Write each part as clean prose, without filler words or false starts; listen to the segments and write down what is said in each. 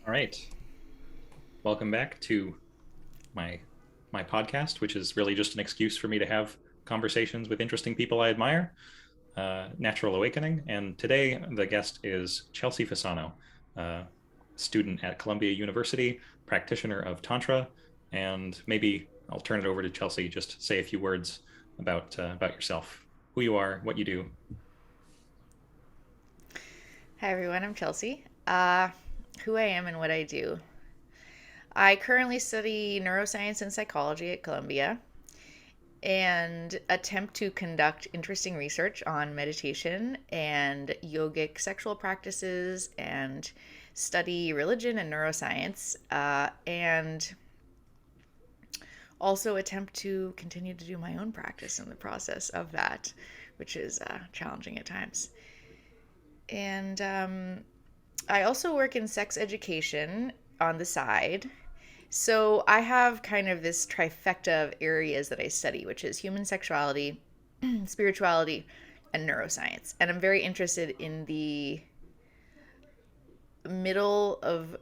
All right. Welcome back to my my podcast, which is really just an excuse for me to have conversations with interesting people I admire. Natural Awakening, and today the guest is Chelsey Fasano, student at Columbia University, practitioner of Tantra, and maybe I'll turn it over to Chelsey. Just say a few words about yourself, who you are, what you do. Hi everyone, I'm Chelsey. Who I am and what I do. I currently study neuroscience and psychology at Columbia and attempt to conduct interesting research on meditation and yogic sexual practices and study religion and neuroscience, and also attempt to continue to do my own practice in the process of that, which is challenging at times. And I also work in sex education on the side. So I have kind of this trifecta of areas that I study, which is human sexuality, spirituality, and neuroscience. And I'm very interested in the middle of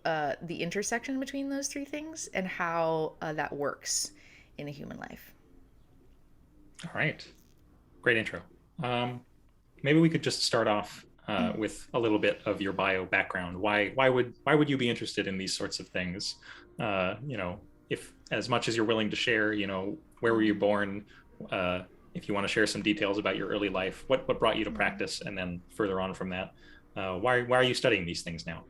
the intersection between those three things and how that works in a human life. All right. Great intro. Um, Maybe we could just start off with a little bit of your bio background. Why would you be interested in these sorts of things? If as much as you're willing to share, where were you born? If you want to share some details about your early life, what brought you to practice, and then further on from that, why are you studying these things now?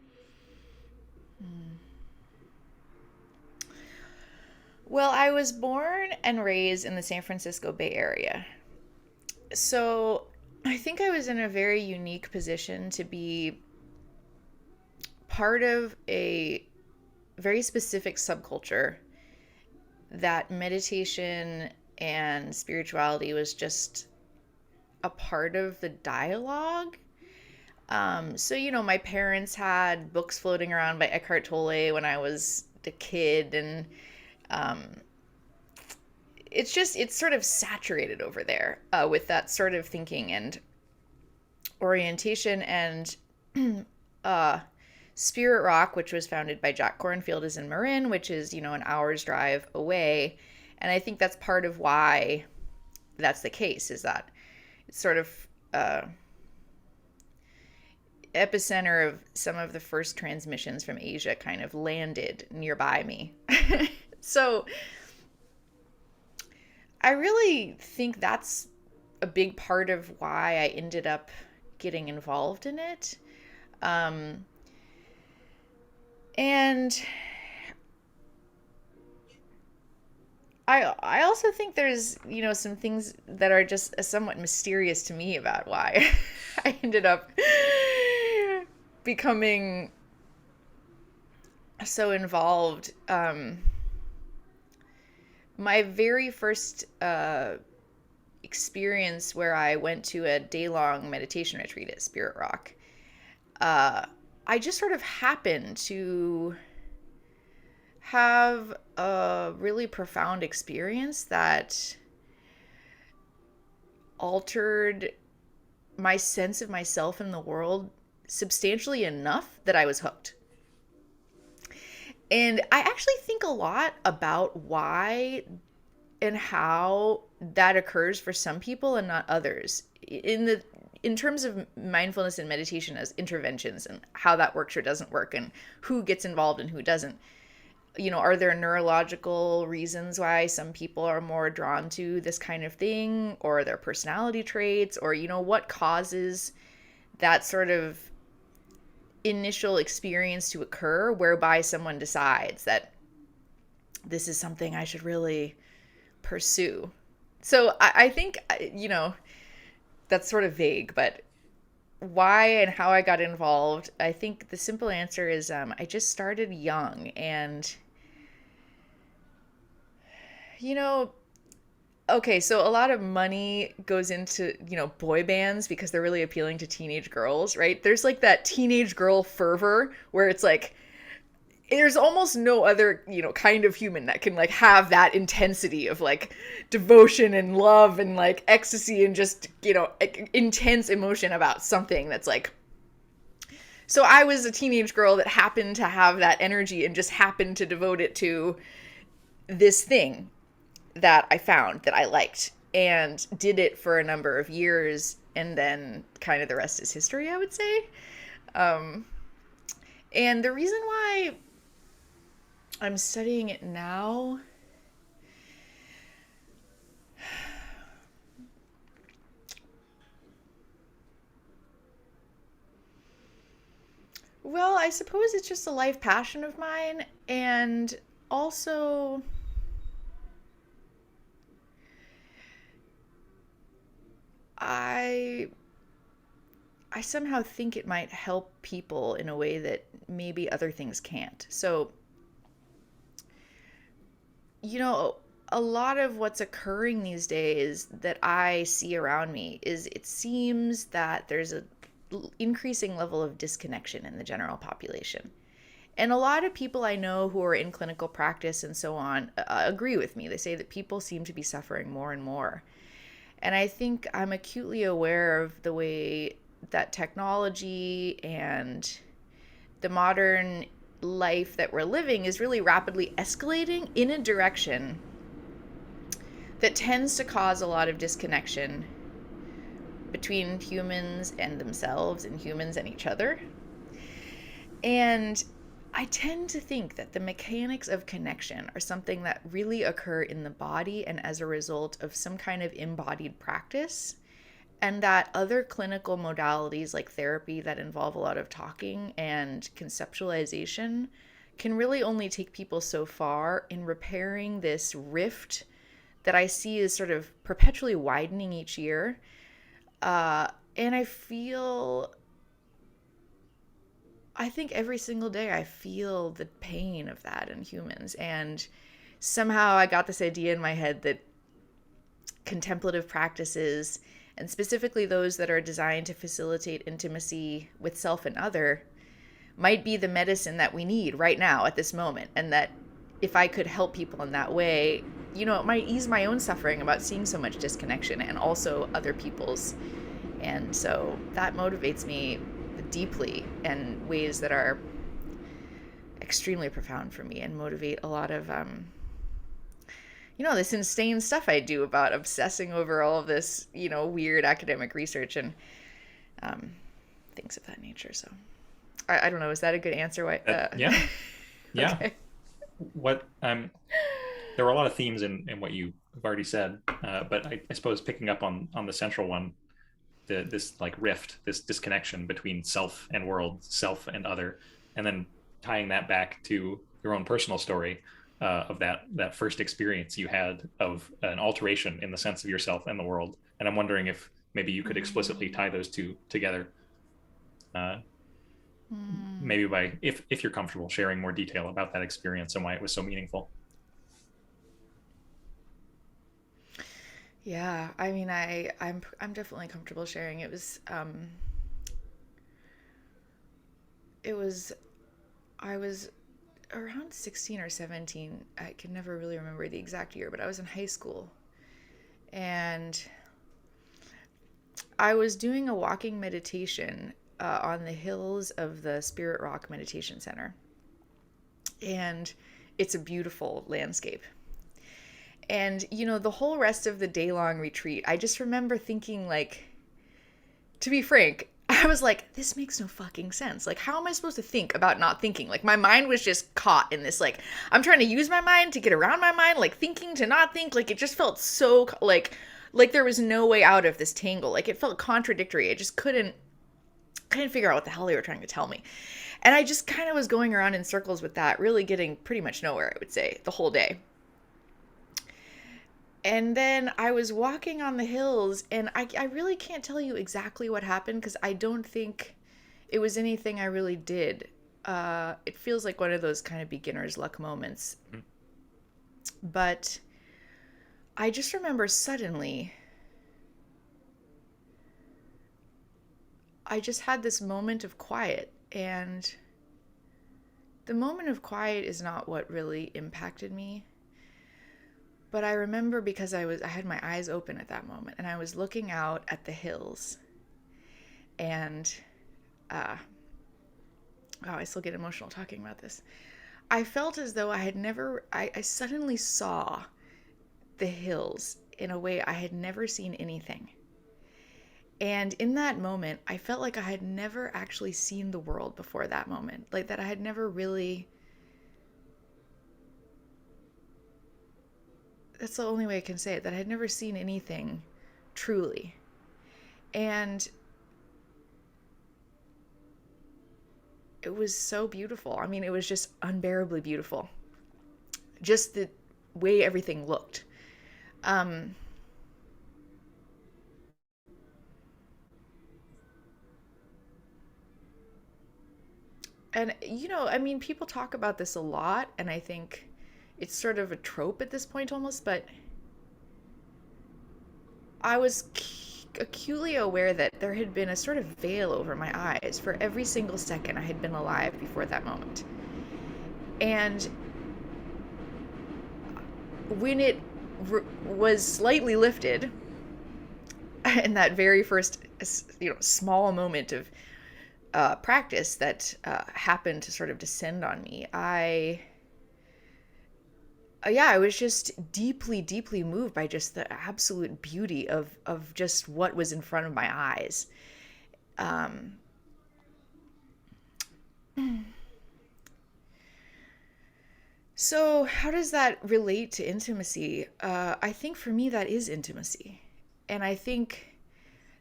Well, I was born and raised in the San Francisco Bay Area. So I think I was in a very unique position to be part of a very specific subculture that meditation and spirituality was just a part of the dialogue. So, my parents had books floating around by Eckhart Tolle when I was a kid, and um, it's sort of saturated over there with that sort of thinking and orientation. And uh, Spirit Rock, which was founded by Jack Kornfield, is in Marin, which is, an hour's drive away. And I think that's part of why that's the case, is that it's sort of uh, epicenter of some of the first transmissions from Asia kind of landed nearby me. So I really think that's a big part of why I ended up getting involved in it. Um, and I also think there's, some things that are just somewhat mysterious to me about why I ended up becoming so involved. My very first experience where I went to a day long meditation retreat at Spirit Rock, uh, I just sort of happened to have a really profound experience that altered my sense of myself in the world substantially enough that I was hooked. And I actually think a lot about why and how that occurs for some people and not others. In terms of mindfulness and meditation as interventions and how that works or doesn't work and who gets involved and who doesn't. Are there neurological reasons why some people are more drawn to this kind of thing, or their personality traits, or what causes that sort of initial experience to occur whereby someone decides that this is something I should really pursue. So I think, that's sort of vague, but why and how I got involved, I think the simple answer is I just started young. And, you know, okay, so a lot of money goes into, boy bands because they're really appealing to teenage girls, right? There's like that teenage girl fervor where it's like, there's almost no other, kind of human that can like have that intensity of like devotion and love and like ecstasy and just, intense emotion about something that's like So I was a teenage girl that happened to have that energy and just happened to devote it to this thing that I found that I liked and did it for a number of years. And then kind of the rest is history, I would say. Um, and the reason why I'm studying it now, well, I suppose it's just a life passion of mine. And also, I I somehow think it might help people in a way that maybe other things can't. So, you know, a lot of what's occurring these days that I see around me is it seems that there's a increasing level of disconnection in the general population. And a lot of people I know who are in clinical practice and so on agree with me. They say that people seem to be suffering more and more. And I think I'm acutely aware of the way that technology and the modern life that we're living is really rapidly escalating in a direction that tends to cause a lot of disconnection between humans and themselves and humans and each other. And I tend to think that the mechanics of connection are something that really occur in the body and as a result of some kind of embodied practice, and that other clinical modalities like therapy that involve a lot of talking and conceptualization can really only take people so far in repairing this rift that I see is sort of perpetually widening each year. And I think every single day I feel the pain of that in humans. And somehow I got this idea in my head that contemplative practices, and specifically those that are designed to facilitate intimacy with self and other, might be the medicine that we need right now at this moment. And that if I could help people in that way, it might ease my own suffering about seeing so much disconnection and also other people's. And so that motivates me deeply in ways that are extremely profound for me and motivate a lot of this insane stuff I do about obsessing over all of this weird academic research and things of that nature. So I don't know, is that a good answer? Yeah. Yeah. Okay. What there were a lot of themes in what you've already said, but I suppose picking up on the central one, this like rift, this disconnection between self and world, self and other, and then tying that back to your own personal story of that first experience you had of an alteration in the sense of yourself and the world. And I'm wondering if maybe you could explicitly tie those two together. Uh, Maybe by if you're comfortable sharing more detail about that experience and why it was so meaningful. Yeah, I mean, I'm definitely comfortable sharing. It was I was around 16 or 17. I can never really remember the exact year, but I was in high school. And I was doing a walking meditation on the hills of the Spirit Rock Meditation Center. And it's a beautiful landscape. And, the whole rest of the day-long retreat, I just remember thinking, like, to be frank, I was like, this makes no fucking sense. Like, how am I supposed to think about not thinking? Like, my mind was just caught in this, like, I'm trying to use my mind to get around my mind, like, thinking to not think. Like, it just felt so, like there was no way out of this tangle. Like, it felt contradictory. I just couldn't figure out what the hell they were trying to tell me. And I just kind of was going around in circles with that, really getting pretty much nowhere, I would say, the whole day. And then I was walking on the hills, and I really can't tell you exactly what happened because I don't think it was anything I really did. It feels like one of those kind of beginner's luck moments. Mm-hmm. But I just remember suddenly I just had this moment of quiet, and the moment of quiet is not what really impacted me. But I remember because I had my eyes open at that moment, and I was looking out at the hills, and Oh, I still get emotional talking about this. I felt as though I had never, I suddenly saw the hills in a way I had never seen anything. And in that moment, I felt like I had never actually seen the world before that moment. Like that I had never really, that's the only way I can say it, that I had never seen anything truly. And it was so beautiful. I mean, it was just unbearably beautiful. Just the way everything looked. Um, and, you know, I mean, people talk about this a lot, and I think it's sort of a trope at this point almost, but I was acutely aware that there had been a sort of veil over my eyes for every single second I had been alive before that moment. And when it was slightly lifted, in that very first, small moment of practice that happened to sort of descend on me, I was just deeply, deeply moved by just the absolute beauty of just what was in front of my eyes. Um, so, how does that relate to intimacy? I think for me, that is intimacy. And I think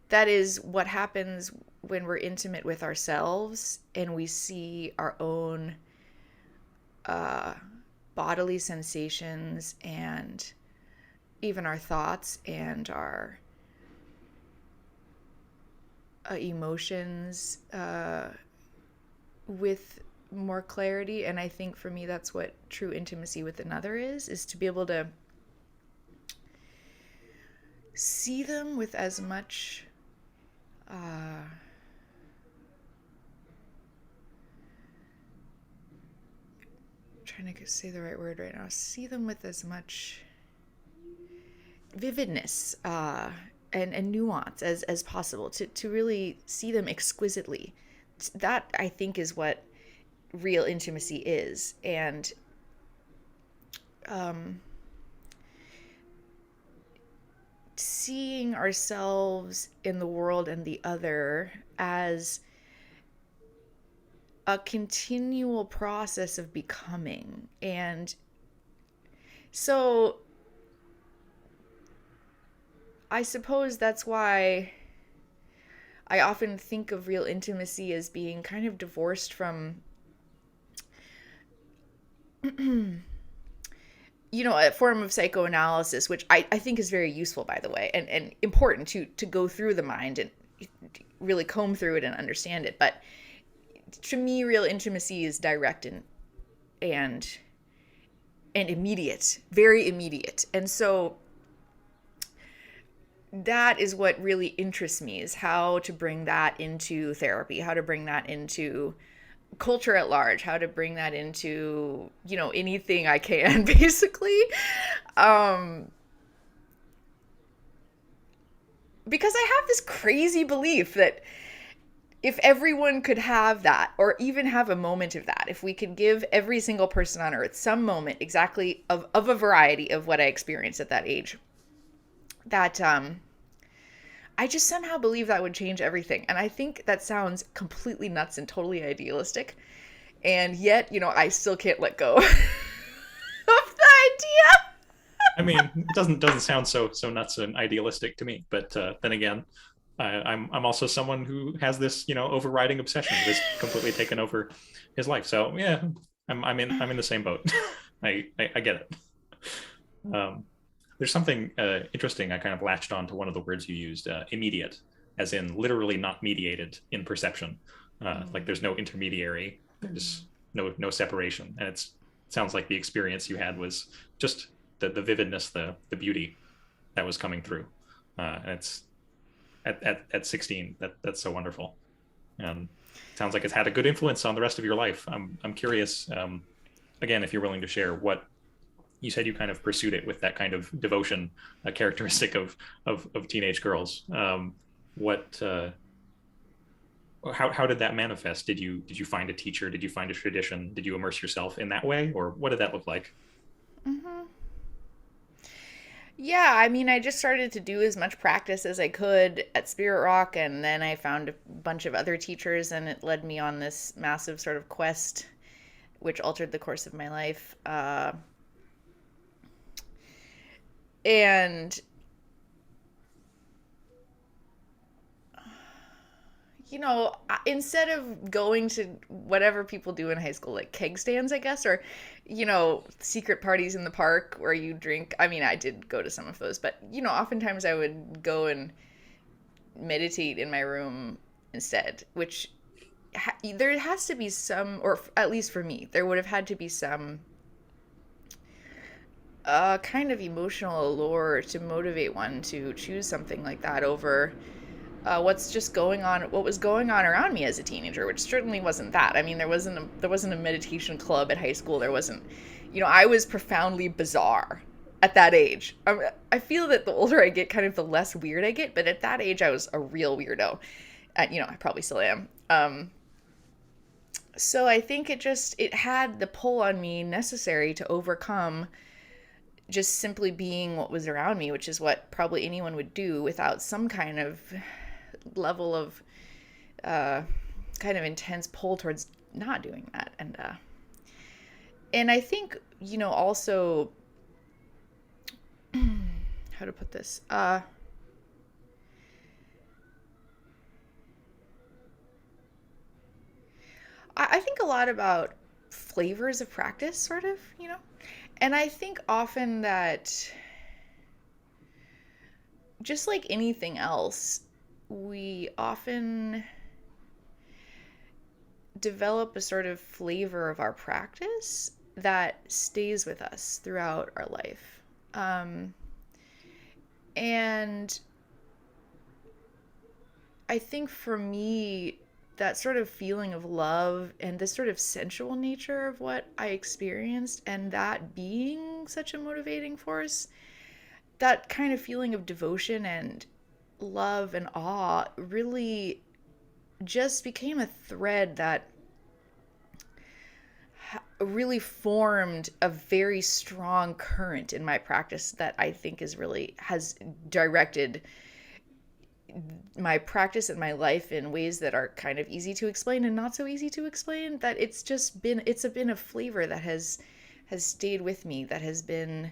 that is what happens when we're intimate with ourselves and we see our own uh, bodily sensations and even our thoughts and our emotions with more clarity. And I think for me, that's what true intimacy with another is to be able to see them with as much trying to say the right word right now, see them with as much vividness and nuance as possible, to really see them exquisitely. That, I think, is what real intimacy is. And um, seeing ourselves in the world and the other as a continual process of becoming. And so I suppose that's why I often think of real intimacy as being kind of divorced from, a form of psychoanalysis, which I think is very useful, by the way, and important to go through the mind and really comb through it and understand it. But to me, real intimacy is direct and and immediate, very immediate. And so that is what really interests me, is how to bring that into therapy, how to bring that into culture at large, how to bring that into, anything I can, basically. Um, because I have this crazy belief that if everyone could have that, or even have a moment of that, if we could give every single person on earth some moment exactly of a variety of what I experienced at that age, that I just somehow believe that would change everything. And I think that sounds completely nuts and totally idealistic. And yet, I still can't let go of the idea. I mean, it doesn't sound so nuts and idealistic to me. But then again, I'm also someone who has this overriding obsession that's completely taken over his life. So yeah, I'm in the same boat. I get it. Um, there's something interesting. I kind of latched on to one of the words you used, immediate, as in literally not mediated in perception. Like there's no intermediary. There's no separation, and it sounds like the experience you had was just the vividness, the beauty that was coming through. And it's at 16 that's so wonderful, and it sounds like it's had a good influence on the rest of your life. I'm curious, again, if you're willing to share what you said. You kind of pursued it with that kind of devotion, a characteristic of teenage girls. What how did that manifest? Did you find a teacher? Did you find a tradition? Did you immerse yourself in that way, or what did that look like? Hmm. Yeah, I mean, I just started to do as much practice as I could at Spirit Rock, and then I found a bunch of other teachers, and it led me on this massive sort of quest, which altered the course of my life. And instead of going to whatever people do in high school, like keg stands, I guess, or, secret parties in the park where you drink. I mean, I did go to some of those, but, oftentimes I would go and meditate in my room instead, which there has to be some, or at least for me, there would have had to be some kind of emotional allure to motivate one to choose something like that over what was going on around me as a teenager, which certainly wasn't that. I mean, there wasn't a meditation club at high school. There wasn't, I was profoundly bizarre at that age. I feel that the older I get, kind of the less weird I get, but at that age, I was a real weirdo. I probably still am. So I think it had the pull on me necessary to overcome just simply being what was around me, which is what probably anyone would do without some kind of level of kind of intense pull towards not doing that. And I think, also, how to put this, I think a lot about flavors of practice, sort of, and I think often that, just like anything else, we often develop a sort of flavor of our practice that stays with us throughout our life. And I think for me, that sort of feeling of love and this sort of sensual nature of what I experienced, and that being such a motivating force, that kind of feeling of devotion and love and awe really just became a thread that really formed a very strong current in my practice that I think has directed my practice and my life in ways that are kind of easy to explain and not so easy to explain. That it's been a flavor that has stayed with me, that has been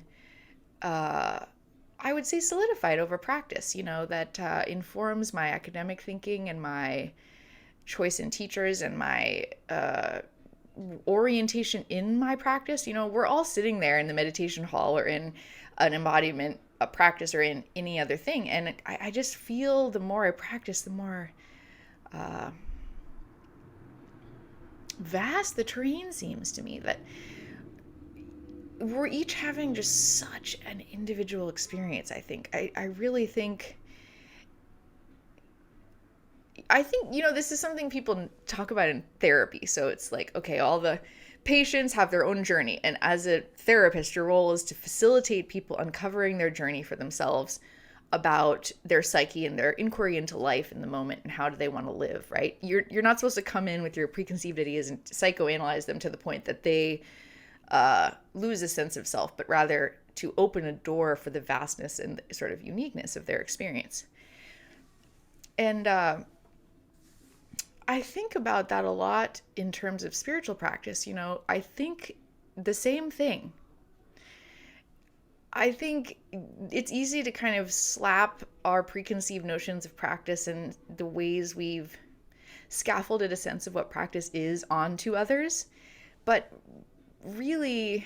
I would say solidified over practice, that informs my academic thinking and my choice in teachers and my orientation in my practice. We're all sitting there in the meditation hall or in an embodiment, a practice, or in any other thing. And I just feel the more I practice, the more vast the terrain seems to me, that we're each having just such an individual experience. I really think, this is something people talk about in therapy. So it's like, okay, all the patients have their own journey. And as a therapist, your role is to facilitate people uncovering their journey for themselves about their psyche and their inquiry into life in the moment and how do they want to live, right? You're not supposed to come in with your preconceived ideas and psychoanalyze them to the point that they lose a sense of self, but rather to open a door for the vastness and sort of uniqueness of their experience. And I think about that a lot in terms of spiritual practice. I think the same thing. I think it's easy to kind of slap our preconceived notions of practice and the ways we've scaffolded a sense of what practice is onto others. But really,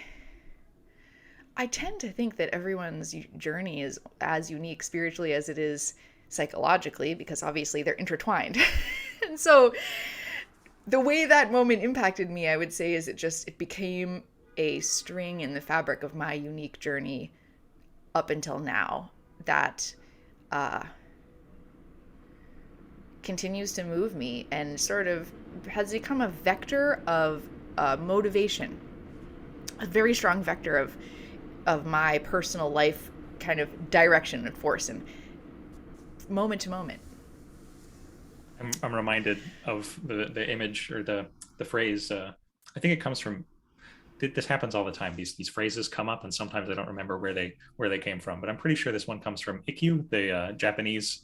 I tend to think that everyone's journey is as unique spiritually as it is psychologically, because obviously they're intertwined. And so the way that moment impacted me, I would say, is it became a string in the fabric of my unique journey up until now that continues to move me and sort of has become a vector of motivation, a very strong vector of my personal life kind of direction and force and moment to moment. I'm reminded of the image or the phrase. I think it comes from. This happens all the time. These phrases come up, and sometimes I don't remember where they came from. But I'm pretty sure this one comes from Ikkyu, the Japanese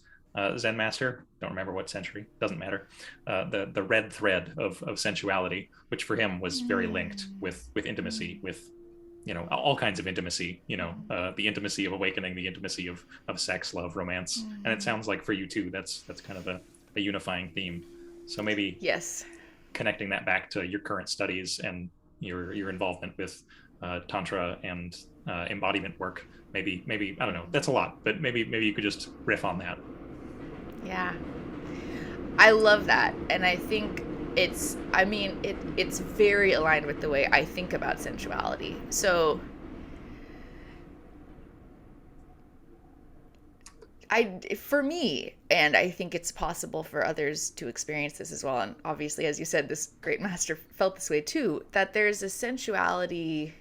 Zen master. Don't remember what century. Doesn't matter. The red thread of sensuality, which for him was very linked with intimacy, with all kinds of intimacy. The intimacy of awakening, the intimacy of sex, love, romance, and it sounds like for you too. That's kind of a unifying theme. So maybe Yes. connecting that back to your current studies and your involvement with tantra and embodiment work. Maybe I don't know. That's a lot, but maybe you could just riff on that. Yeah. I love that. And I think it's very aligned with the way I think about sensuality. So for me, and I think it's possible for others to experience this as well, and obviously, as you said, this great master felt this way too, that there's a sensuality.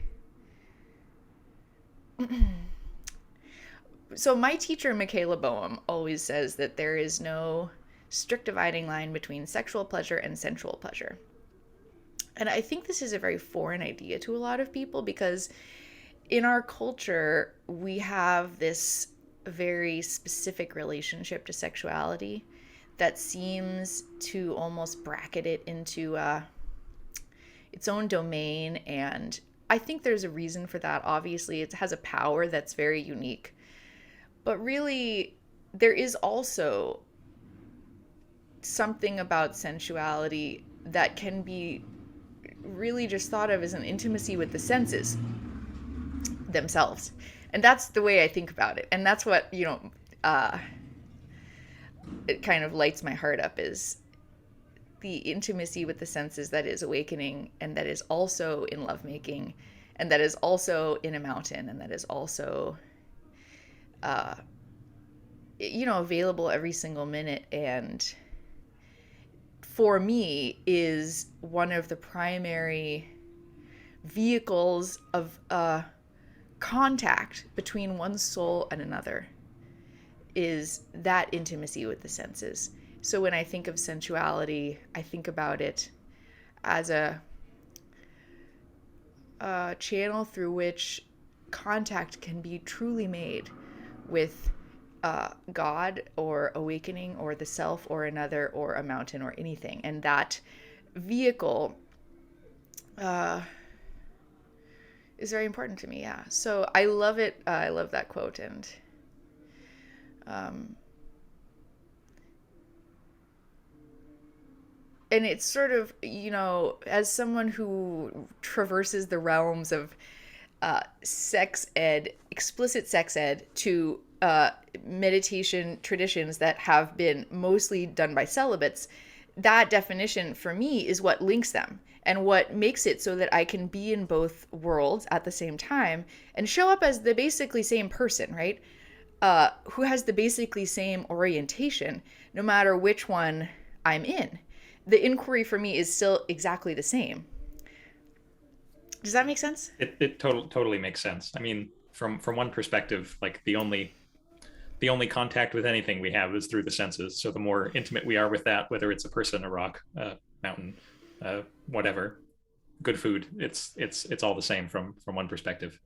So my teacher, Michaela Boehm, always says that there is no strict dividing line between sexual pleasure and sensual pleasure. And I think this is a very foreign idea to a lot of people because in our culture, we have this very specific relationship to sexuality that seems to almost bracket it into its own domain. And I think there's a reason for that. Obviously, it has a power that's very unique. But really, there is also something about sensuality that can be really just thought of as an intimacy with the senses themselves. And that's the way I think about it. And that's what, it kind of lights my heart up is the intimacy with the senses that is awakening and that is also in lovemaking and that is also in a mountain and that is also, available every single minute. And for me is one of the primary vehicles of contact between one soul and another is that intimacy with the senses. So when I think of sensuality, I think about it as a channel through which contact can be truly made with God or awakening or the self or another or a mountain or anything. And that vehicle is very important to me. Yeah. So I love it. I love that quote. And it's sort of, as someone who traverses the realms of sex ed, explicit sex ed, to meditation traditions that have been mostly done by celibates, that definition for me is what links them and what makes it so that I can be in both worlds at the same time and show up as the basically same person, right? Who has the basically same orientation, no matter which one I'm in. The inquiry for me is still exactly the same. Does that make sense? It totally makes sense. I mean, from one perspective, like the only contact with anything we have is through the senses. So the more intimate we are with that, whether it's a person, a rock, a mountain, whatever, good food, it's all the same from one perspective.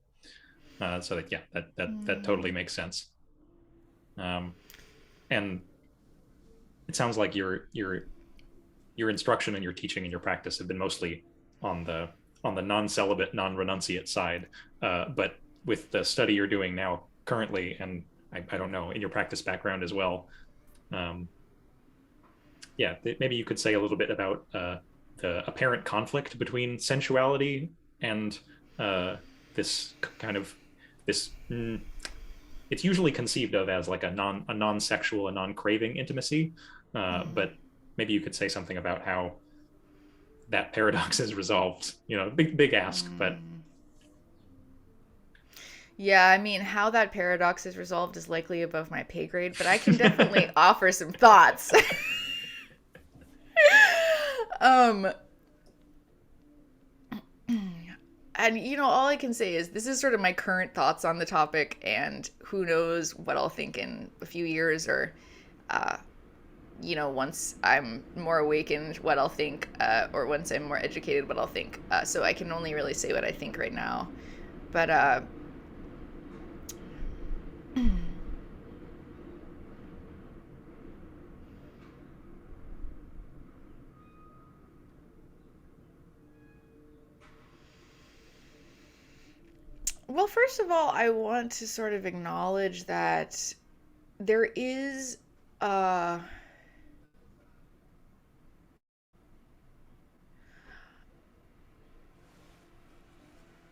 So that yeah, that totally makes sense. Um, and it sounds like your instruction and your teaching and your practice have been mostly on the non-celibate, non-renunciate side. But with the study you're doing now currently, and I don't know, in your practice background as well, yeah, maybe you could say a little bit about the apparent conflict between sensuality and this kind of this. It's usually conceived of as like a non-sexual, a non-craving intimacy, but maybe you could say something about how that paradox is resolved. Big ask, but Yeah, I mean, how that paradox is resolved is likely above my pay grade, but I can definitely offer some thoughts. um, and all I can say is this is sort of my current thoughts on the topic, and who knows what I'll think in a few years or once I'm more awakened, what I'll think, or once I'm more educated, what I'll think. So I can only really say what I think right now. But well, first of all, I want to sort of acknowledge that there is uh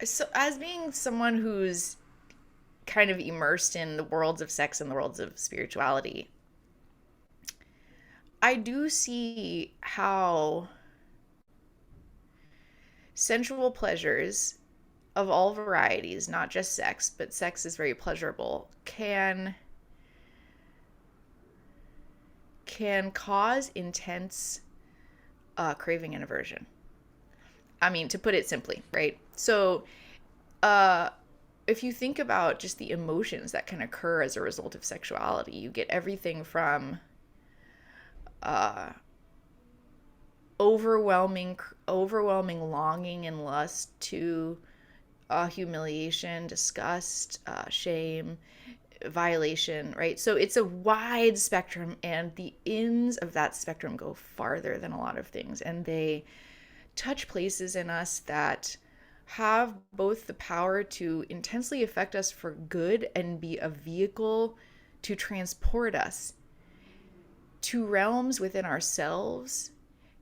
so as being someone who's kind of immersed in the worlds of sex and the worlds of spirituality, I do see how sensual pleasures of all varieties, not just sex, but sex is very pleasurable, can cause intense craving and aversion. I mean, to put it simply, right? So, uh, if you think about just the emotions that can occur as a result of sexuality, you get everything from uh, overwhelming, overwhelming longing and lust to humiliation, disgust, shame, violation, right? So it's a wide spectrum, and the ends of that spectrum go farther than a lot of things, and they touch places in us that have both the power to intensely affect us for good and be a vehicle to transport us to realms within ourselves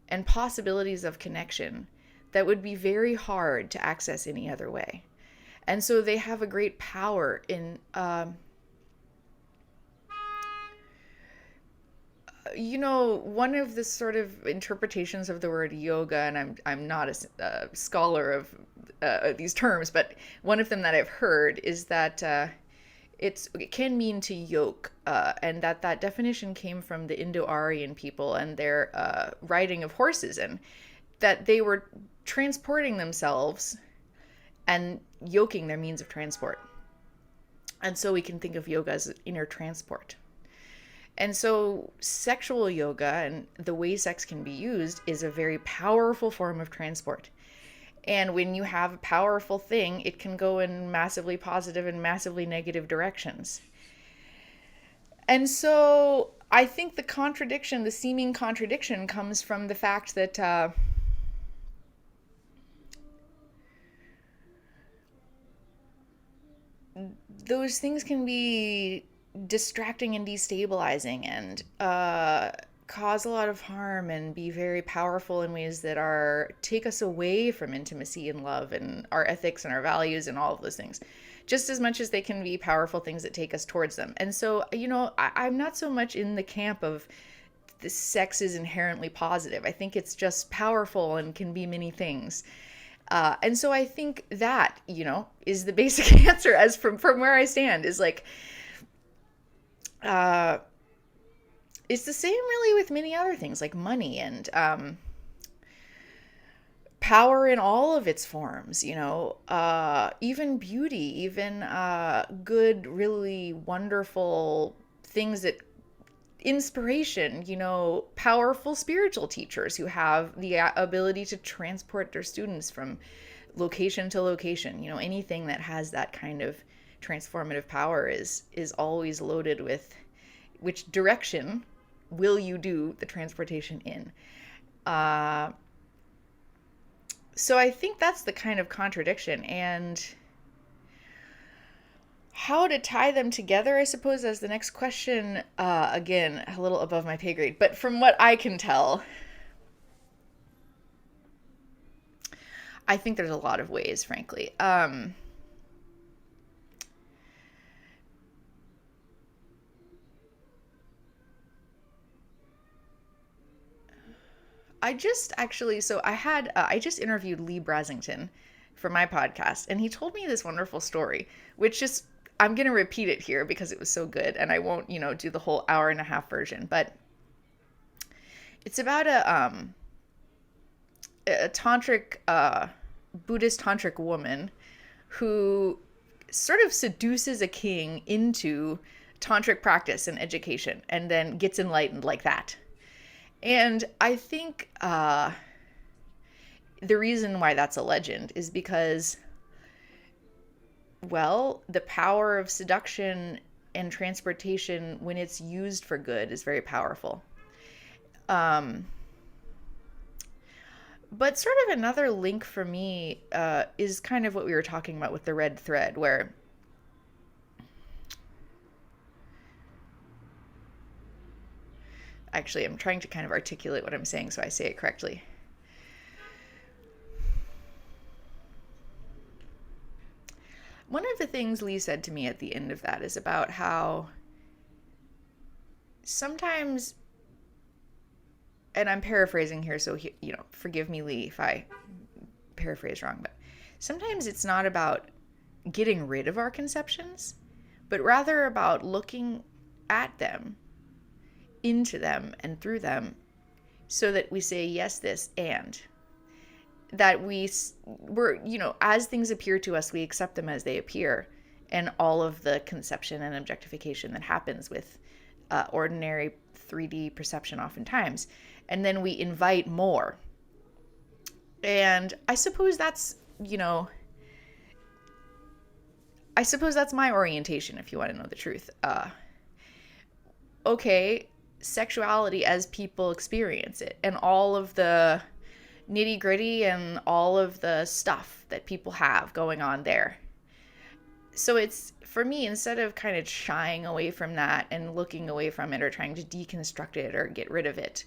and possibilities of connection that would be very hard to access any other way. And so they have a great power in one of the sort of interpretations of the word yoga, and I'm not a scholar of these terms, but one of them that I've heard is that it can mean to yoke, and that definition came from the Indo-Aryan people and their riding of horses, and that they were transporting themselves and yoking their means of transport. And so we can think of yoga as inner transport. And so sexual yoga and the way sex can be used is a very powerful form of transport. And when you have a powerful thing, it can go in massively positive and massively negative directions. And so I think the seeming contradiction comes from the fact that those things can be distracting and destabilizing and cause a lot of harm and be very powerful in ways that are take us away from intimacy and love and our ethics and our values and all of those things, just as much as they can be powerful things that take us towards them. And so, I'm not so much in the camp of the sex is inherently positive. I think it's just powerful and can be many things. And so I think that, is the basic answer as from where I stand is like, it's the same really with many other things like money and power in all of its forms, even beauty, even good, really wonderful things that inspiration, powerful spiritual teachers who have the ability to transport their students from location to location, anything that has that kind of transformative power is always loaded with which direction will you do the transportation in. So I think that's the kind of contradiction, and how to tie them together, I suppose, as the next question. Again, a little above my pay grade, but from what I can tell, I think there's a lot of ways, frankly. I just interviewed Lee Brasington for my podcast, and he told me this wonderful story, which just, I'm going to repeat it here because it was so good, and I won't, do the whole hour and a half version, but it's about a tantric, Buddhist tantric woman who sort of seduces a king into tantric practice and education and then gets enlightened like that. And I think the reason why that's a legend is because, well, the power of seduction and transportation, when it's used for good, is very powerful. Um, but sort of another link for me is kind of what we were talking about with the red thread, where actually I'm trying to kind of articulate what I'm saying so I say it correctly. One of the things Lee said to me at the end of that is about how sometimes, and I'm paraphrasing here, so forgive me, Lee, if I paraphrase wrong, but sometimes it's not about getting rid of our conceptions, but rather about looking at them, into them, and through them, so that we say yes, this, and that we're, as things appear to us, we accept them as they appear, and all of the conception and objectification that happens with ordinary 3D perception oftentimes, and then we invite more. And I suppose that's my orientation, if you want to know the truth. Okay, sexuality as people experience it, and all of the nitty gritty and all of the stuff that people have going on there. So it's, for me, instead of kind of shying away from that and looking away from it or trying to deconstruct it or get rid of it,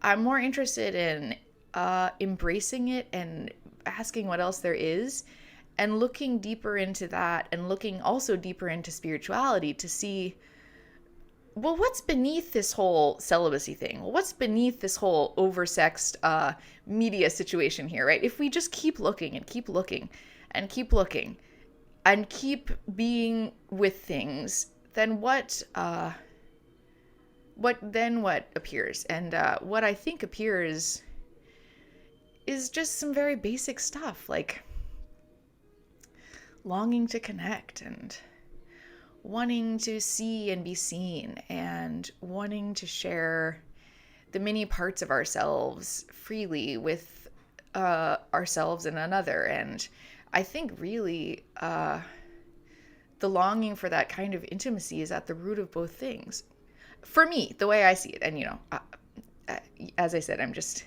I'm more interested in embracing it and asking what else there is, and looking deeper into that, and looking also deeper into spirituality to see, well, what's beneath this whole celibacy thing? Well, what's beneath this whole oversexed media situation here, right? If we just keep looking and keep looking and keep looking and keep being with things, then what appears? And what I think appears is just some very basic stuff, like longing to connect and wanting to see and be seen and wanting to share the many parts of ourselves freely with ourselves and another. And I think really the longing for that kind of intimacy is at the root of both things. For me, the way I see it. And, as I said, I'm just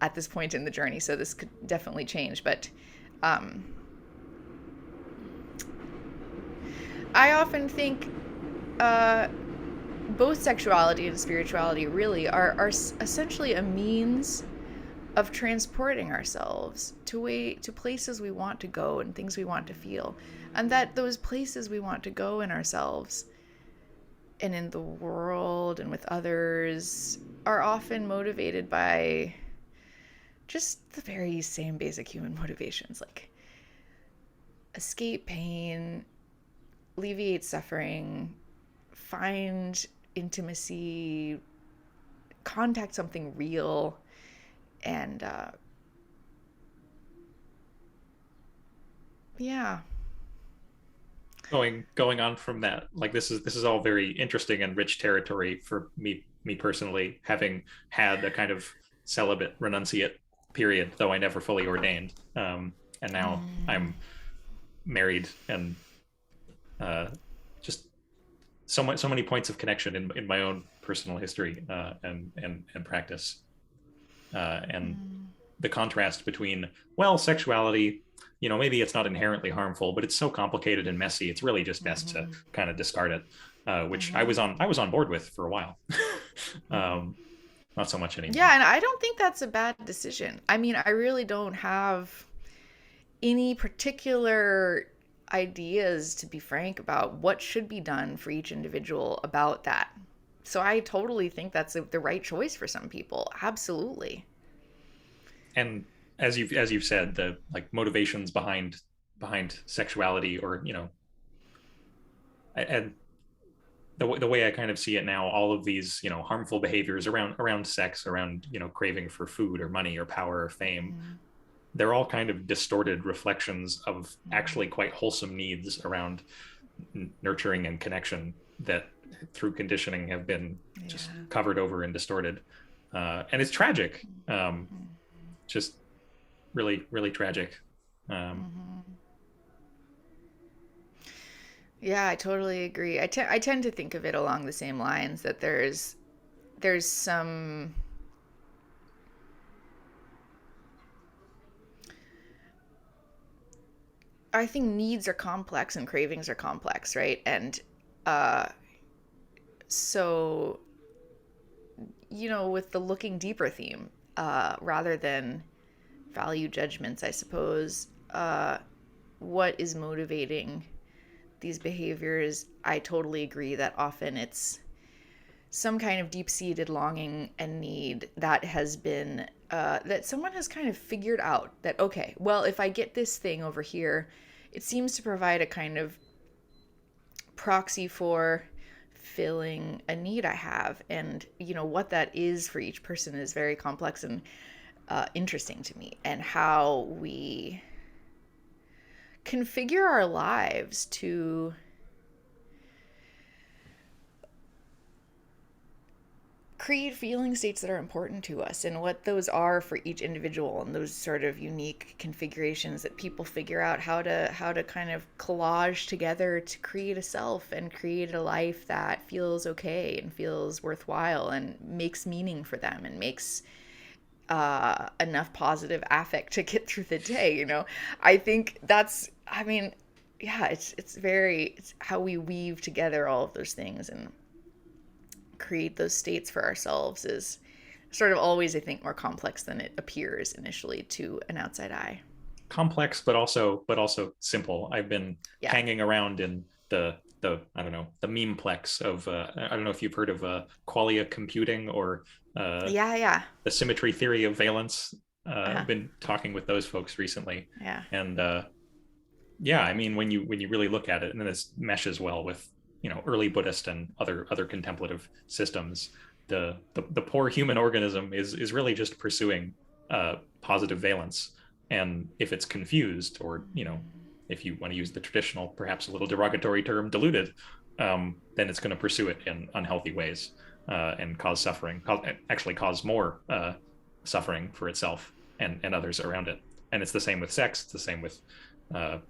at this point in the journey, so this could definitely change. But I often think both sexuality and spirituality really are essentially a means of transporting ourselves to places we want to go and things we want to feel. And that those places we want to go in ourselves and in the world and with others are often motivated by just the very same basic human motivations, like escape pain, alleviate suffering, find intimacy, contact something real, and yeah. Going on from that, like this is all very interesting and rich territory for me personally, having had a kind of celibate renunciate period, though I never fully ordained, and now I'm married, and just so many points of connection in my own personal history and practice, and the contrast between, well, sexuality, maybe it's not inherently harmful, but it's so complicated and messy, it's really just best to kind of discard it, which I was on board with for a while. Not so much anymore. Yeah, and I don't think that's a bad decision. I mean, I really don't have any particular ideas, to be frank, about what should be done for each individual about that. So I totally think that's the right choice for some people. Absolutely. And as you've said, the like motivations behind sexuality, or and the way I kind of see it now, all of these harmful behaviors around sex, around craving for food or money or power or fame, they're all kind of distorted reflections of actually quite wholesome needs around nurturing and connection that through conditioning have been just covered over and distorted. And it's tragic, just really, really tragic. Um, Yeah, I totally agree. I tend to think of it along the same lines that there's some I think needs are complex and cravings are complex, right? And uh so with the looking deeper theme, rather than value judgments, I suppose, what is motivating these behaviors? I totally agree that often it's some kind of deep-seated longing and need that has been that someone has kind of figured out that, okay, well, if I get this thing over here, it seems to provide a kind of proxy for filling a need I have. And what that is for each person is very complex and interesting to me, and how we configure our lives to create feeling states that are important to us, and what those are for each individual, and those sort of unique configurations that people figure out how to kind of collage together to create a self and create a life that feels okay and feels worthwhile and makes meaning for them and makes enough positive affect to get through the day. I think I mean, yeah, it's how we weave together all of those things and create those states for ourselves is sort of always, I think, more complex than it appears initially to an outside eye. Complex, but also simple. I've been Yeah. hanging around in the I don't know, the memeplex of I don't know if you've heard of qualia computing or uh, Yeah, yeah. the symmetry theory of valence. Uh-huh. I've been talking with those folks recently, Yeah. and yeah, I mean when you really look at it, and then this meshes well with early Buddhist and other contemplative systems. The poor human organism is really just pursuing positive valence, and if it's confused, or if you want to use the traditional, perhaps a little derogatory term, diluted, then it's going to pursue it in unhealthy ways and cause suffering, actually cause more suffering for itself and others around it. And it's the same with sex. It's the same with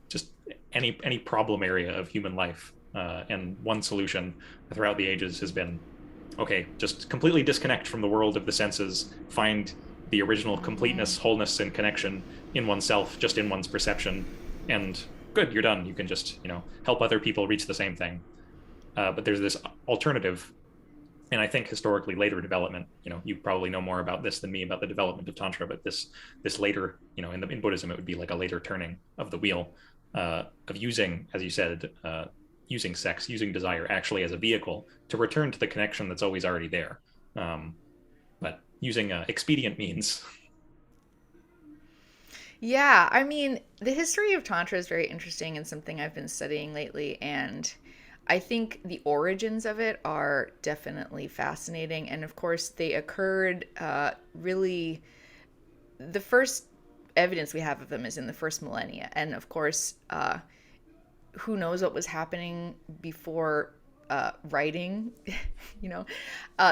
just any problem area of human life. And one solution throughout the ages has been, okay, just completely disconnect from the world of the senses, find the original completeness, wholeness, and connection in oneself, just in one's perception, and good, you're done. You can just help other people reach the same thing. But there's this alternative, and I think historically later development, you probably know more about this than me about the development of Tantra, but this later, in Buddhism, it would be like a later turning of the wheel of using, as you said, using sex, using desire actually as a vehicle to return to the connection that's always already there. But using expedient means. Yeah, I mean, the history of Tantra is very interesting and something I've been studying lately. And I think the origins of it are definitely fascinating. And of course, they occurred really, the first evidence we have of them is in the first millennia. And of course, who knows what was happening before writing, you know?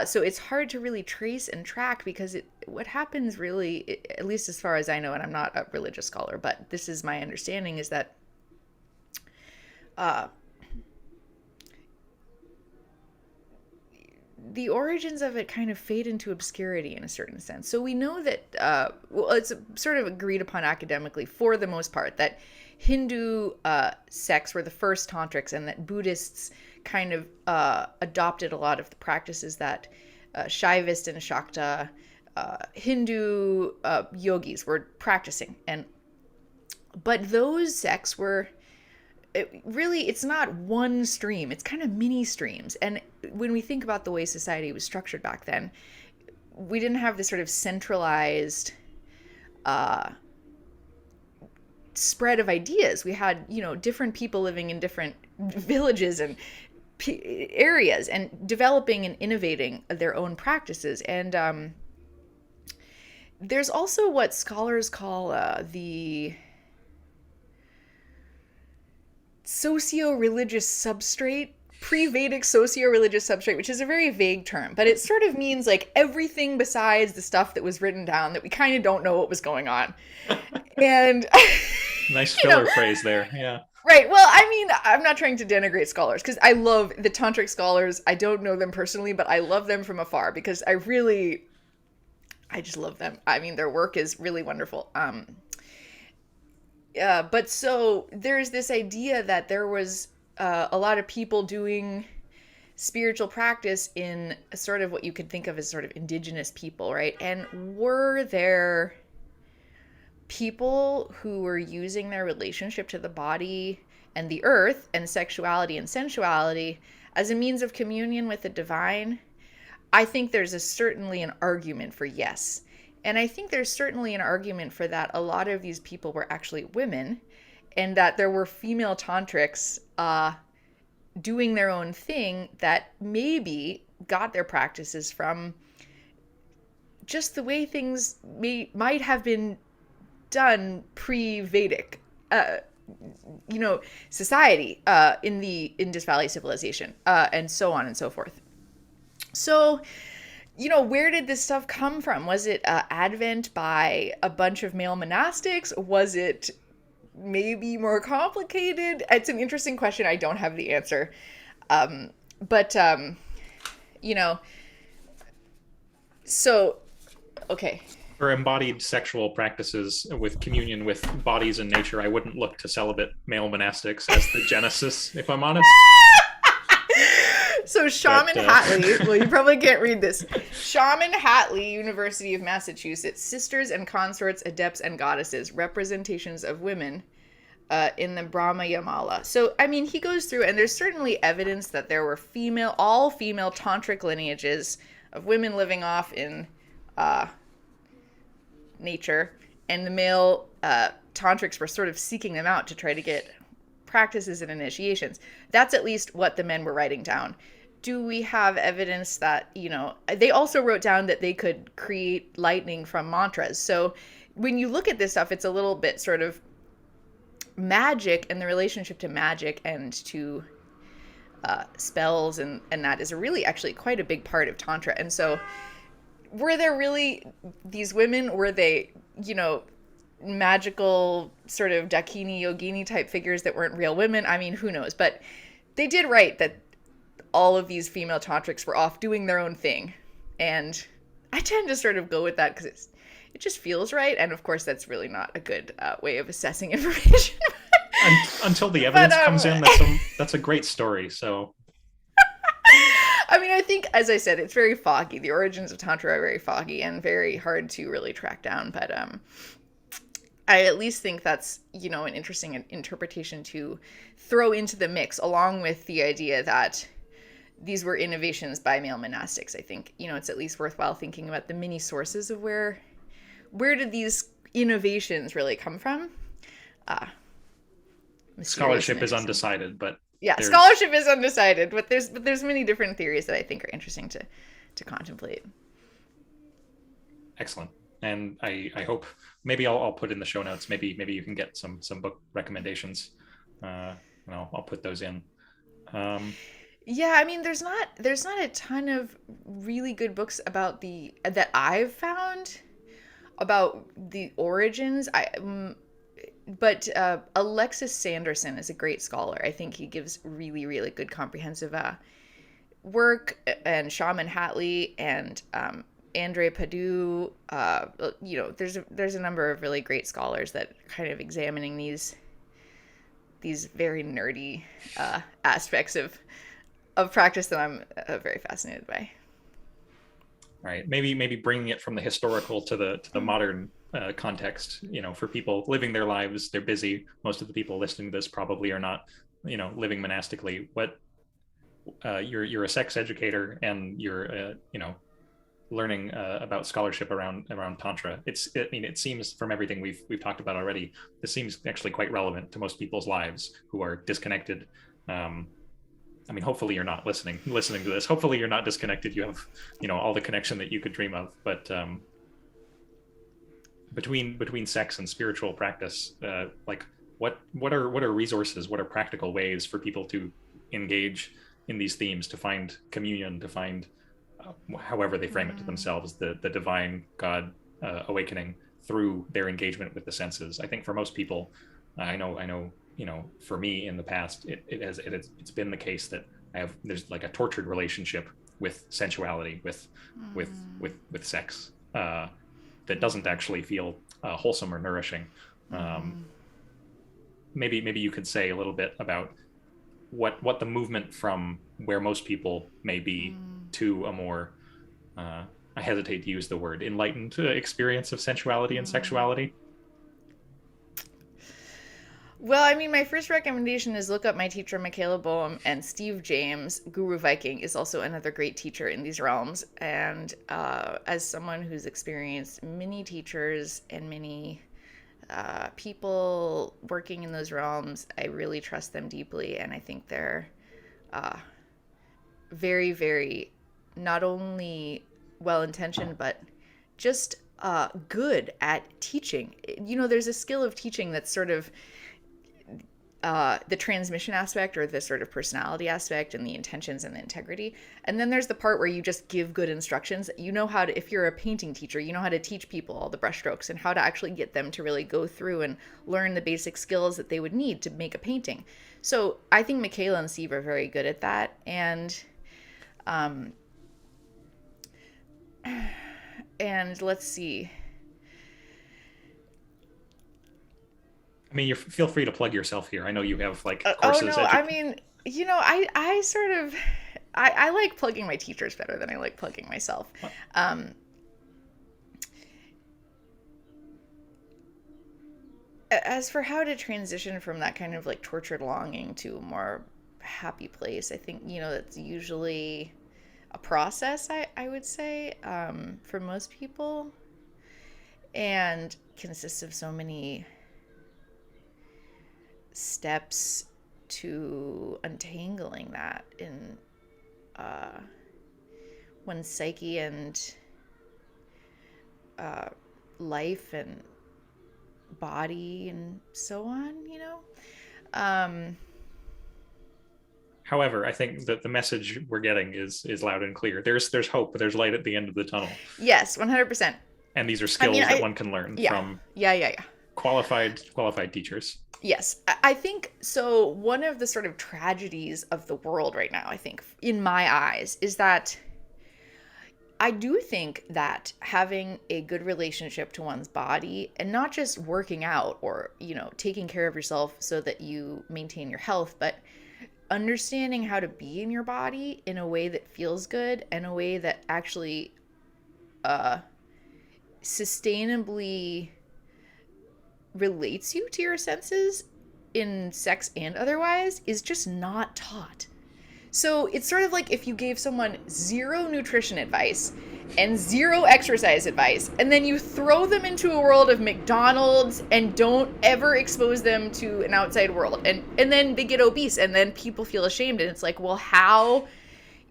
So it's hard to really trace and track, because what happens really, at least as far as I know, and I'm not a religious scholar, but this is my understanding, is that uh, the origins of it kind of fade into obscurity in a certain sense. So we know that, well, it's sort of agreed upon academically for the most part that Hindu sects were the first tantrics, and that Buddhists kind of adopted a lot of the practices that Shaivist and Shakta Hindu yogis were practicing. But those sects were it's not one stream, it's kind of mini streams. And when we think about the way society was structured back then, we didn't have this sort of centralized uh, spread of ideas. We had different people living in different villages and areas, and developing and innovating their own practices. And there's also what scholars call the socio-religious substrate pre-Vedic socio-religious substrate, which is a very vague term, but it sort of means like everything besides the stuff that was written down that we kind of don't know what was going on. And Nice you know, filler phrase there. Yeah. right. Well, I mean, I'm not trying to denigrate scholars because I love the tantric scholars. I don't know them personally, but I love them from afar because I just love them. I mean, their work is really wonderful. But so there's this idea that there was a lot of people doing spiritual practice in sort of what you could think of as sort of indigenous people, right? And were there people who were using their relationship to the body and the earth and sexuality and sensuality as a means of communion with the divine? I think there's certainly an argument for yes. And I think there's certainly an argument for that a lot of these people were actually women and that there were female tantrics doing their own thing that maybe got their practices from just the way things might have been done pre-Vedic, society in the Indus Valley civilization, and so on and so forth. So, where did this stuff come from? Was it advent by a bunch of male monastics? Was it maybe more complicated? It's an interesting question. I don't have the answer. But, so, okay. For embodied sexual practices with communion with bodies and nature, I wouldn't look to celibate male monastics as the genesis, if I'm honest. So Shaman Hatley, well, you probably can't read this. Shaman Hatley, University of Massachusetts, Sisters and Consorts, Adepts and Goddesses, Representations of Women in the Brahma Yamala. So, I mean, he goes through, and there's certainly evidence that there were all female tantric lineages of women living off in nature, and the male tantrics were sort of seeking them out to try to get practices and initiations. That's at least what the men were writing down. Do we have evidence that, they also wrote down that they could create lightning from mantras. So when you look at this stuff, it's a little bit sort of magic, and the relationship to magic and to spells and that is really actually quite a big part of Tantra. And so were there really these women? Were they, magical sort of Dakini Yogini type figures that weren't real women? I mean, who knows? But they did write that all of these female tantrics were off doing their own thing. And I tend to sort of go with that because it just feels right. And of course, that's really not a good way of assessing information. Until the evidence comes in, that's a great story. So I mean, I think, as I said, it's very foggy. The origins of Tantra are very foggy and very hard to really track down. But I at least think that's, an interesting interpretation to throw into the mix, along with the idea that these were innovations by male monastics. I think, it's at least worthwhile thinking about the many sources of where did these innovations really come from? Scholarship is undecided, but scholarship is undecided, but there's many different theories that I think are interesting to contemplate. Excellent. And I hope maybe I'll put in the show notes. Maybe you can get some book recommendations. And I'll put those in. Yeah, I mean, there's not a ton of really good books about that I've found about the origins. But Alexis Sanderson is a great scholar. I think he gives really, really good comprehensive work, and Shaman Hatley and Andre Padu. There's a number of really great scholars that are kind of examining these very nerdy aspects of practice that I'm very fascinated by. All right, maybe bringing it from the historical to the modern context. For people living their lives, they're busy. Most of the people listening to this probably are not, living monastically. What you're a sex educator, and you're learning about scholarship around Tantra. It seems from everything we've talked about already, this seems actually quite relevant to most people's lives who are disconnected. Hopefully you're not listening to this. Hopefully you're not disconnected. You have, all the connection that you could dream of. But between sex and spiritual practice, what are resources? What are practical ways for people to engage in these themes to find communion, to find however they frame it to themselves, the divine God awakening through their engagement with the senses. I think for most people, I know, for me in the past, it's been the case that there's like a tortured relationship with sensuality, with sex, that doesn't actually feel wholesome or nourishing. Maybe you could say a little bit about what the movement from where most people may be to a more I hesitate to use the word enlightened experience of sensuality and sexuality. Well, I mean, my first recommendation is look up my teacher, Michaela Boehm, and Steve James. Guru Viking is also another great teacher in these realms. And as someone who's experienced many teachers and many people working in those realms, I really trust them deeply. And I think they're very, very not only well-intentioned, but just good at teaching. There's a skill of teaching that's sort of the transmission aspect, or the sort of personality aspect, and the intentions and the integrity. And then there's the part where you just give good instructions. You know how to, if you're a painting teacher, you know how to teach people all the brushstrokes and how to actually get them to really go through and learn the basic skills that they would need to make a painting. So I think Michaela and Steve are very good at that. And let's see. I mean, you feel free to plug yourself here. I know you have like courses. Oh no, I mean, I sort of, I like plugging my teachers better than I like plugging myself. As for how to transition from that kind of like tortured longing to a more happy place, I think, that's usually a process, I would say, for most people, and consists of so many steps to untangling that in one's psyche and life and body and so on, However, I think that the message we're getting is loud and clear. There's hope, there's light at the end of the tunnel. Yes, 100%. And these are skills that one can learn from qualified teachers. Yes, I think so. One of the sort of tragedies of the world right now, I think, in my eyes, is that I do think that having a good relationship to one's body, and not just working out or, taking care of yourself so that you maintain your health, but understanding how to be in your body in a way that feels good and a way that actually sustainably relates you to your senses in sex and otherwise is just not taught. So it's sort of like if you gave someone zero nutrition advice and zero exercise advice, and then you throw them into a world of McDonald's and don't ever expose them to an outside world. And then they get obese, and then people feel ashamed. And it's like, well, how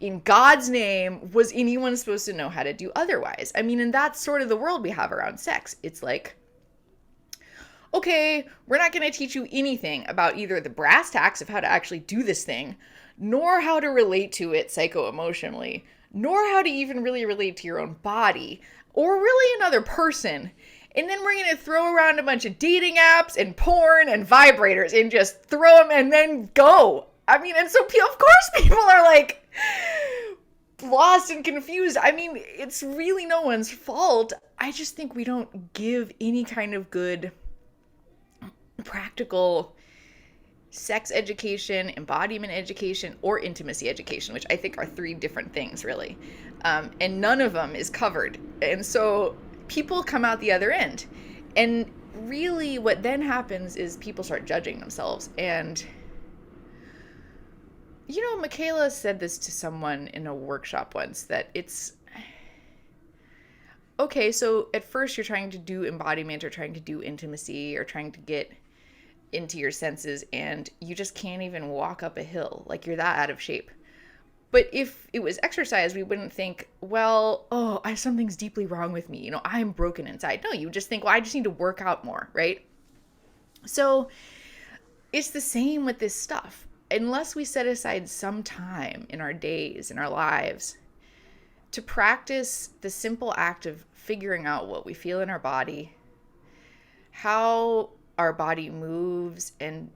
in God's name was anyone supposed to know how to do otherwise? I mean, and that's sort of the world we have around sex. It's like, okay, we're not going to teach you anything about either the brass tacks of how to actually do this thing, nor how to relate to it psycho-emotionally, nor how to even really relate to your own body, or really another person. And then we're going to throw around a bunch of dating apps and porn and vibrators and just throw them and then go. I mean, and so of course people are like lost and confused. I mean, it's really no one's fault. I just think we don't give any kind of good practical sex education, embodiment education, or intimacy education, which I think are three different things, really. And none of them is covered. And so people come out the other end. And really what then happens is people start judging themselves. And, Michaela said this to someone in a workshop once, that it's, okay, so at first you're trying to do embodiment or trying to do intimacy or trying to get into your senses, and you just can't even walk up a hill. Like, you're that out of shape. But if it was exercise, we wouldn't think, well, something's deeply wrong with me. I'm broken inside. No, you just think, well, I just need to work out more, right? So it's the same with this stuff. unless we set aside some time in our days, in our lives, to practice the simple act of figuring out what we feel in our body, how our body moves and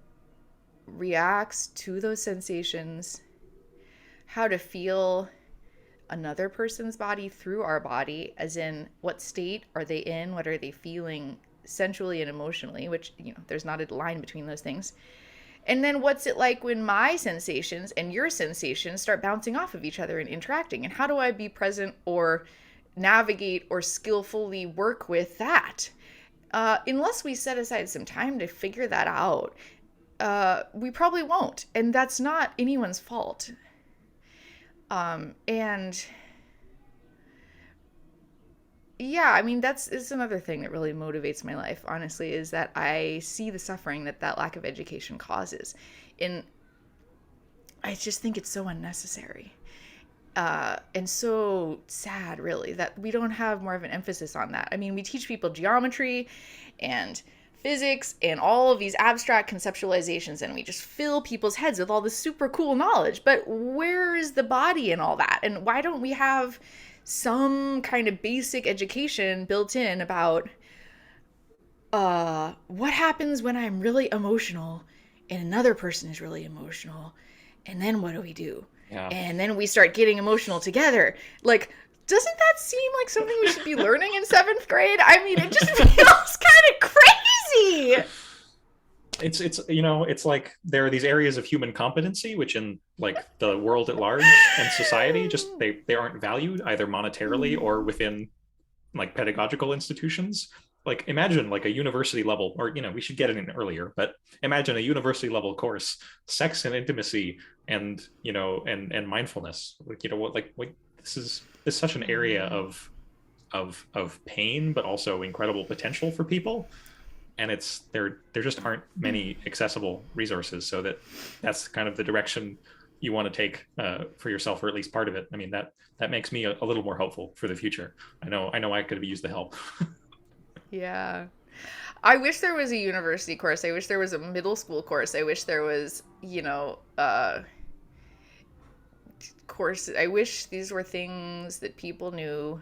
reacts to those sensations, how to feel another person's body through our body, as in what state are they in, what are they feeling sensually and emotionally, which, there's not a line between those things. And then what's it like when my sensations and your sensations start bouncing off of each other and interacting? And how do I be present or navigate or skillfully work with that? Unless we set aside some time to figure that out, we probably won't. And that's not anyone's fault. And yeah, I mean, it's another thing that really motivates my life, honestly, is that I see the suffering that lack of education causes. And I just think it's so unnecessary. And so sad, really, that we don't have more of an emphasis on that. I mean, we teach people geometry and physics and all of these abstract conceptualizations, and we just fill people's heads with all this super cool knowledge. But where is the body in all that? And why don't we have some kind of basic education built in about what happens when I'm really emotional and another person is really emotional, and then what do we do? Yeah. And then we start getting emotional together. Like, doesn't that seem like something we should be learning in 7th grade? I mean, it just feels kind of crazy. It's like there are these areas of human competency which in like the world at large and society just they aren't valued either monetarily or within like pedagogical institutions. Like imagine like a university level, or we should get it in earlier, but imagine a university level course, sex and intimacy and and mindfulness. Like this is such an area of pain but also incredible potential for people. And there just aren't many accessible resources, so that's kind of the direction you want to take for yourself, or at least part of it. I mean, that makes me a little more hopeful for the future. I know I could have used the help. Yeah. I wish there was a university course. I wish there was a middle school course. I wish there was, course. I wish these were things that people knew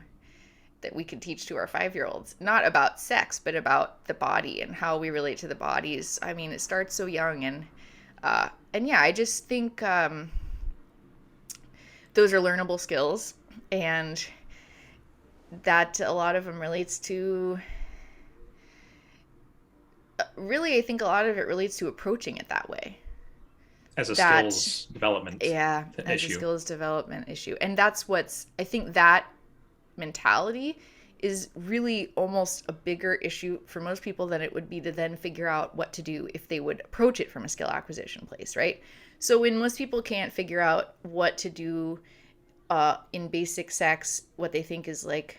that we could teach to our 5-year-olds, not about sex, but about the body and how we relate to the bodies. I mean, it starts so young, and yeah, I just think those are learnable skills, and that a lot of them relates to. Really, I think a lot of it relates to approaching it that way. As a skills development issue. As a skills development issue. And that's I think that mentality is really almost a bigger issue for most people than it would be to then figure out what to do if they would approach it from a skill acquisition place, right? So when most people can't figure out what to do in basic sex, what they think is like,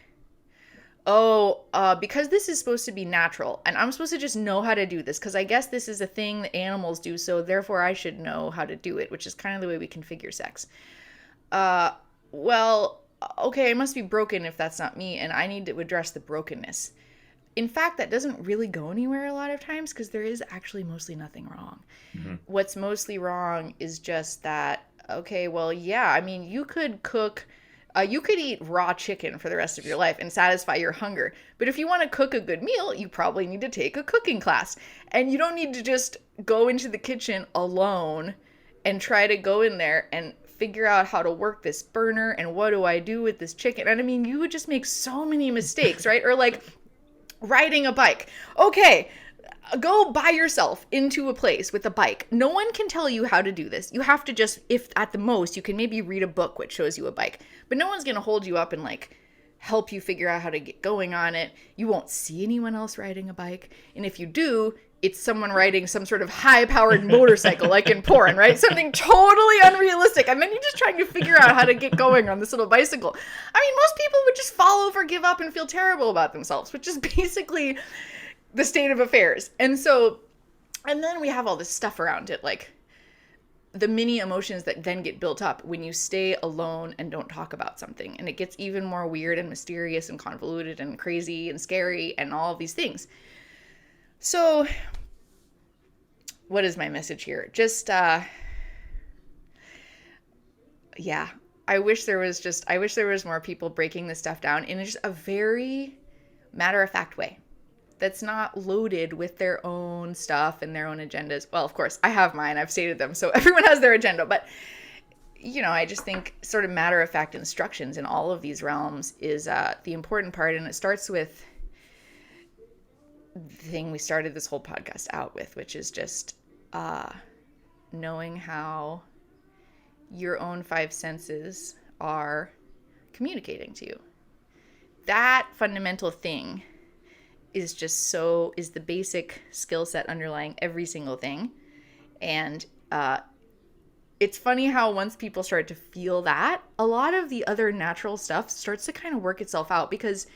because this is supposed to be natural and I'm supposed to just know how to do this because I guess this is a thing that animals do, so therefore I should know how to do it, which is kind of the way we configure sex. Well, okay, I must be broken if that's not me, and I need to address the brokenness. In fact, that doesn't really go anywhere a lot of times because there is actually mostly nothing wrong. Mm-hmm. What's mostly wrong is just that, okay, well, yeah, I mean, you could cook, you could eat raw chicken for the rest of your life and satisfy your hunger. But if you want to cook a good meal, you probably need to take a cooking class. And you don't need to just go into the kitchen alone and try to go in there and figure out how to work this burner and what do I do with this chicken. And I mean, you would just make so many mistakes, right? Or like riding a bike. Okay, go by yourself into a place with a bike. No one can tell you how to do this. You have to just, if at the most, you can maybe read a book which shows you a bike. But no one's going to hold you up and like help you figure out how to get going on it. You won't see anyone else riding a bike. And if you do, it's someone riding some sort of high-powered motorcycle, like in porn, right? Something totally unrealistic. And then you're just trying to figure out how to get going on this little bicycle. I mean, most people would just fall over, give up, and feel terrible about themselves, which is basically the state of affairs. And then we have all this stuff around it, like the mini emotions that then get built up when you stay alone and don't talk about something. And it gets even more weird and mysterious and convoluted and crazy and scary and all of these things. So what is my message here? Just Yeah. I wish there was more people breaking this stuff down in just a very matter of fact way that's not loaded with their own stuff and their own agendas. Well, of course, I have mine. I've stated them. So everyone has their agenda, but I just think sort of matter of fact instructions in all of these realms is the important part. And it starts with the thing we started this whole podcast out with, which is just knowing how your own five senses are communicating to you. That fundamental thing is the basic skill set underlying every single thing. And it's funny how once people start to feel that, a lot of the other natural stuff starts to kind of work itself out, because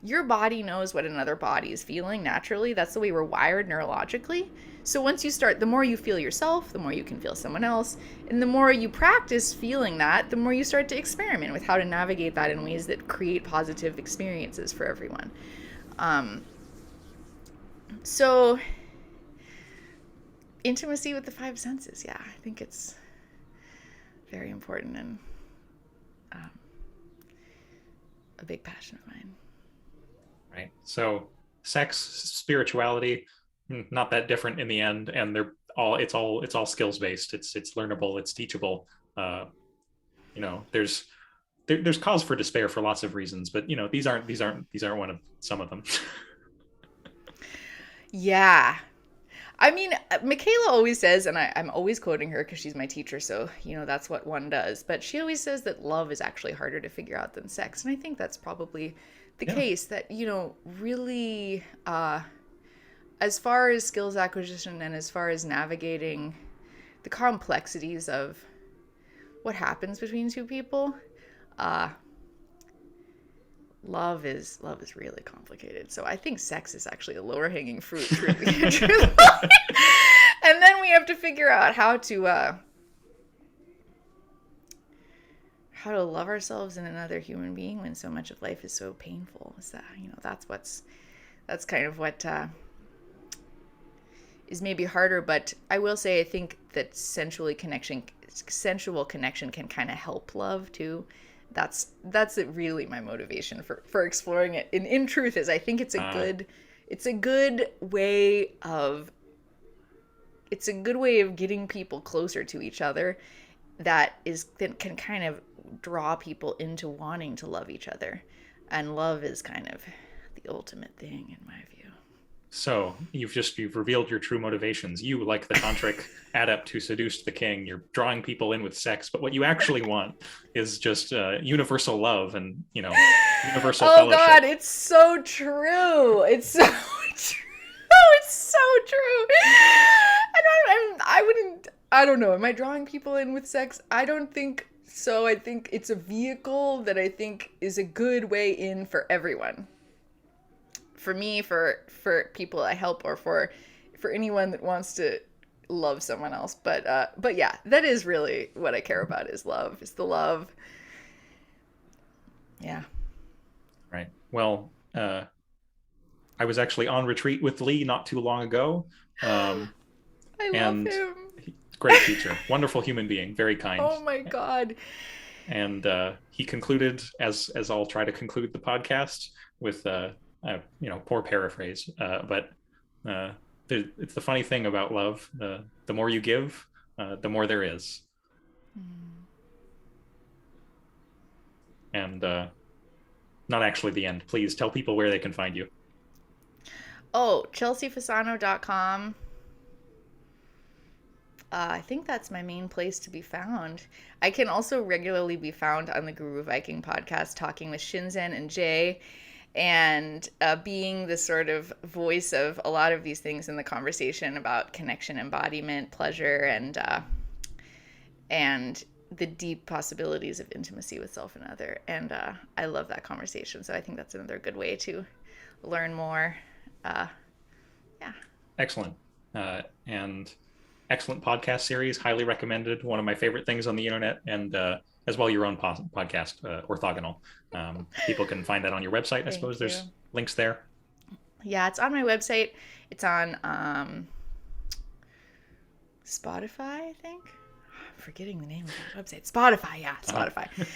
your body knows what another body is feeling naturally. That's the way we're wired neurologically. So once you start, the more you feel yourself, the more you can feel someone else. And the more you practice feeling that, the more you start to experiment with how to navigate that in ways that create positive experiences for everyone. So intimacy with the five senses, yeah, I think it's very important and a big passion of mine. Right. So sex, spirituality, not that different in the end, and it's all skills based. It's learnable, it's teachable. There's cause for despair for lots of reasons, but these aren't one of some of them. Yeah. I mean, Michaela always says, and I'm always quoting her because she's my teacher, so, that's what one does. But she always says that love is actually harder to figure out than sex. And I think that's probably the case, that, really, as far as skills acquisition and as far as navigating the complexities of what happens between two people, love is really complicated. So I think sex is actually a lower hanging fruit, truly. And then we have to figure out how to love ourselves and another human being when so much of life is so painful. Is that, that's kind of what is maybe harder. But I will say, I think that sensual connection can kind of help love too. That's really my motivation for exploring it. In truth, is I think it's a good way of getting people closer to each other. That can kind of draw people into wanting to love each other, and love is kind of the ultimate thing in my view. So you've revealed your true motivations. You, like the tantric adept who seduced the king, you're drawing people in with sex, but what you actually want is just universal love and universal fellowship. Oh God, it's so true. It's so true. It's so true. I don't know. Am I drawing people in with sex? I don't think so. I think it's a vehicle that I think is a good way in for everyone. For me, for people I help, or for anyone that wants to love someone else. But yeah, that is really what I care about, is love. It's the love. Yeah. Right. Well, I was actually on retreat with Lee not too long ago. I love him. Great teacher, wonderful human being, very kind. Oh my God. And he concluded, as I'll try to conclude the podcast with poor paraphrase, but it's the funny thing about love. The more you give, the more there is. And not actually the end. Please tell people where they can find you. Oh, chelseafasano.com. I think that's my main place to be found. I can also regularly be found on the Guru Viking podcast, talking with Shinzen and Jay, and being the sort of voice of a lot of these things in the conversation about connection, embodiment, pleasure, and the deep possibilities of intimacy with self and other. And I love that conversation. So I think that's another good way to learn more. Yeah. Excellent. And excellent podcast series. Highly recommended. One of my favorite things on the internet. And as well, your own podcast, Orthogonal. People can find that on your website. I suppose there's links there. Yeah, it's on my website. It's on Spotify, I think. forgetting the name of that website. Spotify, yeah, Uh-huh. Spotify.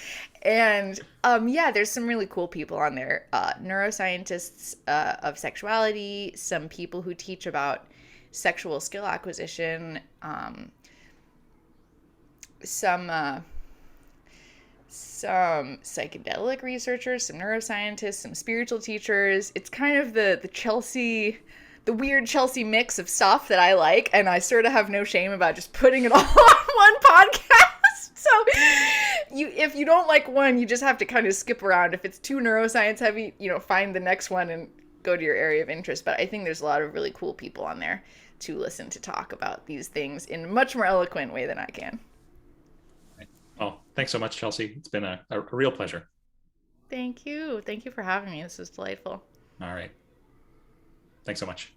And yeah, there's some really cool people on there. Neuroscientists of sexuality, some people who teach about sexual skill acquisition, some some psychedelic researchers, some neuroscientists, some spiritual teachers. It's kind of the Chelsey, the weird Chelsey mix of stuff that I like, and I sort of have no shame about just putting it all on one podcast. So if you don't like one, you just have to kind of skip around. If it's too neuroscience heavy, find the next one and go to your area of interest. But I think there's a lot of really cool people on there to listen to talk about these things in a much more eloquent way than I can. Well, thanks so much, Chelsey. It's been a real pleasure. Thank you. Thank you for having me. This was delightful. All right. Thanks so much.